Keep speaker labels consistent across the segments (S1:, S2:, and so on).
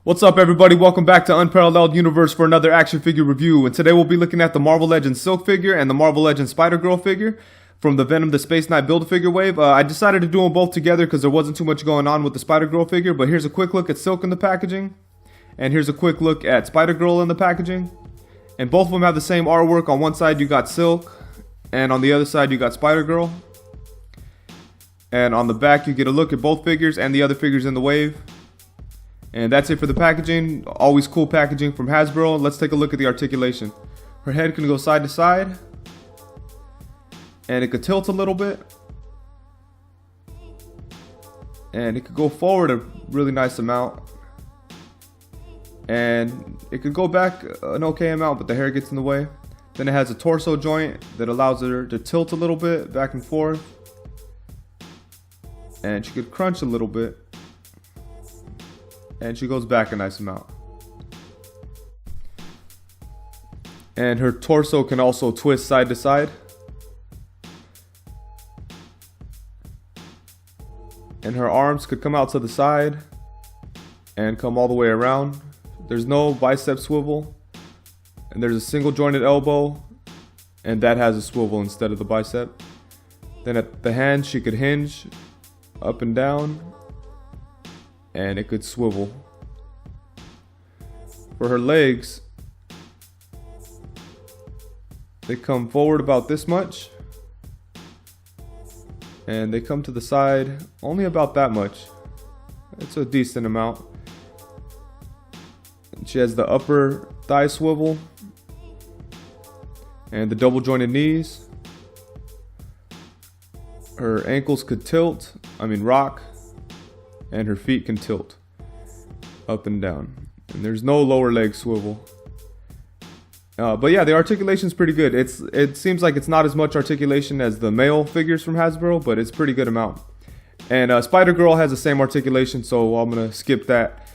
S1: What's up, everybody? Welcome back to Unparalleled Universe for another action figure review. And today we'll be looking at the Marvel Legends Silk figure and the Marvel Legends Spider-Girl figure from the Venom The Spaceknight Build-A-Figure wave. I decided to do them both together because there wasn't too much going on with the Spider-Girl figure. But here's a quick look at Silk in the packaging. And here's a quick look at Spider-Girl in the packaging. And both of them have the same artwork. On one side you got Silk, and on the other side you got Spider-Girl. And on the back you get a look at both figures and the other figures in the wave. And that's it for the packaging. Always cool packaging from Hasbro. Let's take a look at the articulation. Her head can go side to side, and it could tilt a little bit, and it could go forward a really nice amount, and it could go back an okay amount, but the hair gets in the way. Then it has a torso joint that allows her to tilt a little bit back and forth, and she could crunch a little bit, and she goes back a nice amount. And her torso can also twist side to side. And her arms could come out to the side and come all the way around. There's no bicep swivel. And there's a single jointed elbow, and that has a swivel instead of the bicep. Then at the hand she could hinge up and down, and it could swivel. For her legs, they come forward about this much, and they come to the side only about that much. It's a decent amount. And she has the upper thigh swivel and the double jointed knees. Her ankles could rock, and her feet can tilt up and down, and there's no lower leg swivel. But yeah, the articulation is pretty good. It seems like it's not as much articulation as the male figures from Hasbro, but it's pretty good amount. And Spider-Girl has the same articulation, so I'm gonna skip that.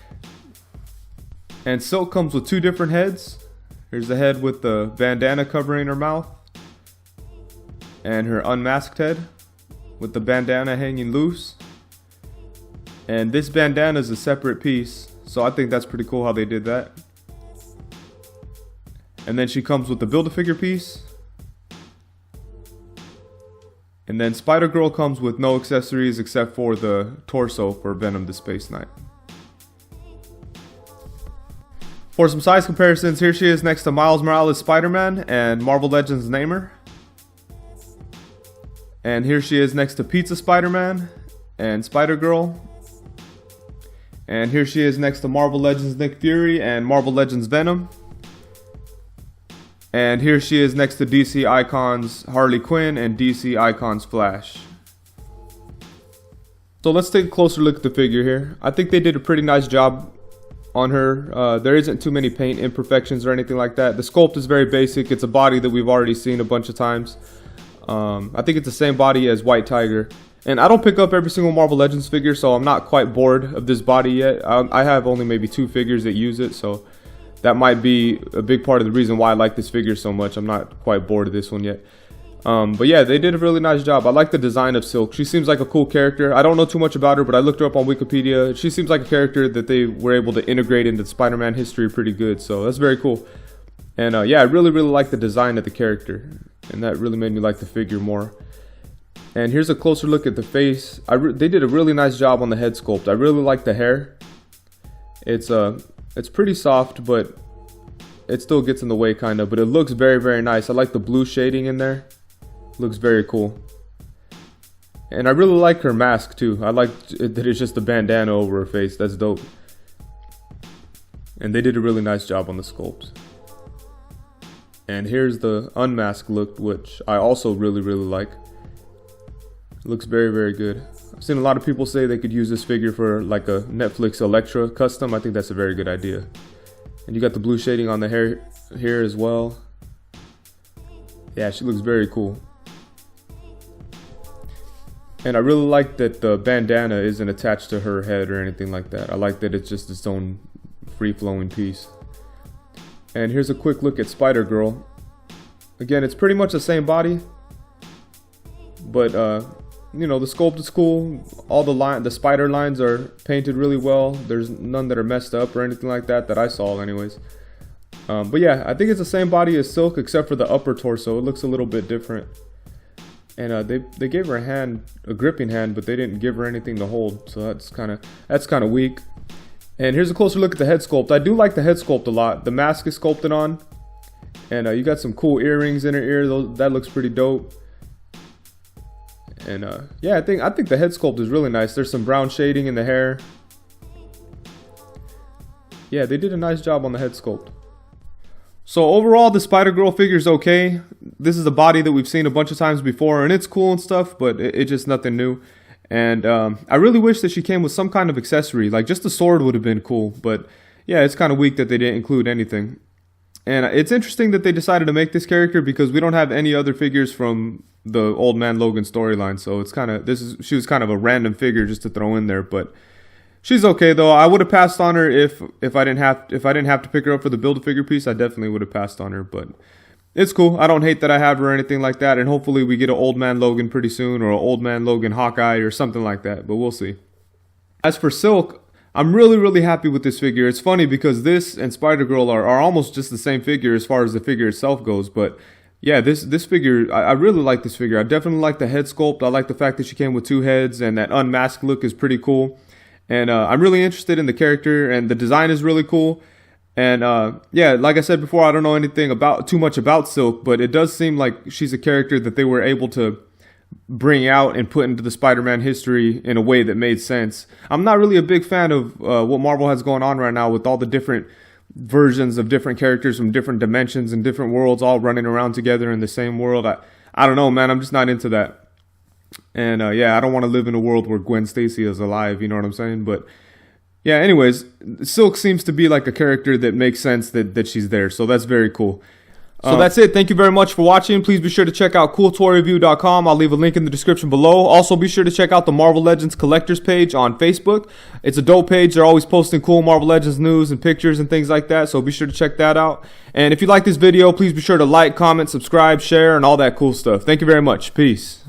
S1: And Silk comes with two different heads. Here's the head with the bandana covering her mouth, and her unmasked head with the bandana hanging loose. And this bandana is a separate piece, so I think that's pretty cool how they did that. And then she comes with the Build-A-Figure piece. And then Spider-Girl comes with no accessories except for the torso for Venom The Spaceknight. For some size comparisons, here she is next to Miles Morales' Spider-Man and Marvel Legends Namor. And here she is next to Pizza Spider-Man and Spider-Girl. And here she is next to Marvel Legends Nick Fury and Marvel Legends Venom. And here she is next to DC Icons Harley Quinn and DC Icons Flash. So let's take a closer look at the figure here. I think they did a pretty nice job on her. There isn't too many paint imperfections or anything like that. The sculpt is very basic. It's a body that we've already seen a bunch of times. I think it's the same body as White Tiger. And I don't pick up every single Marvel Legends figure, so I'm not quite bored of this body yet. I have only maybe 2 figures that use it, so that might be a big part of the reason why I like this figure so much. I'm not quite bored of this one yet. But yeah, they did a really nice job. I like the design of Silk. She seems like a cool character. I don't know too much about her, but I looked her up on Wikipedia. She seems like a character that they were able to integrate into Spider-Man history pretty good, so that's very cool. And yeah, I really like the design of the character, and that really made me like the figure more. And here's a closer look at the face. They did a really nice job on the head sculpt. I really like the hair. It's pretty soft, but it still gets in the way kind of. But it looks very nice. I like the blue shading in there. Looks very cool. And I really like her mask too. I like that it's just a bandana over her face. That's dope. And they did a really nice job on the sculpt. And here's the unmasked look, which I also really like. Looks very good. I've seen a lot of people say they could use this figure for like a Netflix Elektra custom. I think that's a very good idea. And you got the blue shading on the hair here as well. Yeah, she looks very cool. And I really like that the bandana isn't attached to her head or anything like that. I like that it's just its own free-flowing piece. And here's a quick look at Spider-Girl. Again, it's pretty much the same body, but you know, the sculpt is cool. All the spider lines are painted really well. There's none that are messed up or anything like that I saw anyways. But yeah, I think it's the same body as Silk except for the upper torso. It looks a little bit different. And they gave her a gripping hand, but they didn't give her anything to hold. So that's kind of weak. And here's a closer look at the head sculpt. I do like the head sculpt a lot. The mask is sculpted on, and you got some cool earrings in her ear. That looks pretty dope. And yeah, I think the head sculpt is really nice. There's some brown shading in the hair. Yeah, they did a nice job on the head sculpt. So overall, the Spider-Girl figure is okay. This is a body that we've seen a bunch of times before, and it's cool and stuff, but it's just nothing new. And I really wish that she came with some kind of accessory, like just the sword would have been cool. But yeah, it's kind of weak that they didn't include anything. And it's interesting that they decided to make this character because we don't have any other figures from the Old Man Logan storyline. So it's kind of she was kind of a random figure just to throw in there, but she's okay though. I would have passed on her if I didn't have to pick her up for the Build-A-Figure piece. I definitely would have passed on her, but it's cool. I don't hate that I have her or anything like that, and hopefully we get an Old Man Logan pretty soon, or an Old Man Logan Hawkeye or something like that, but we'll see. As for Silk, I'm really happy with this figure. It's funny because this and Spider-Girl are almost just the same figure as far as the figure itself goes, but yeah, this figure, I really like this figure. I definitely like the head sculpt. I like the fact that she came with two heads, and that unmasked look is pretty cool. And I'm really interested in the character, and the design is really cool. And yeah, like I said before, I don't know anything too much about Silk, but it does seem like she's a character that they were able to bring out and put into the Spider-Man history in a way that made sense. I'm not really a big fan of what Marvel has going on right now with all the different versions of different characters from different dimensions and different worlds all running around together in the same world. I don't know, man. I'm just not into that. And yeah, I don't want to live in a world where Gwen Stacy is alive, you know what I'm saying? But yeah, anyways, Silk seems to be like a character that makes sense that she's there, so that's very cool. So that's it. Thank you very much for watching. Please be sure to check out CoolToyReview.com. I'll leave a link in the description below. Also, be sure to check out the Marvel Legends Collectors page on Facebook. It's a dope page. They're always posting cool Marvel Legends news and pictures and things like that, so be sure to check that out. And if you like this video, please be sure to like, comment, subscribe, share, and all that cool stuff. Thank you very much. Peace.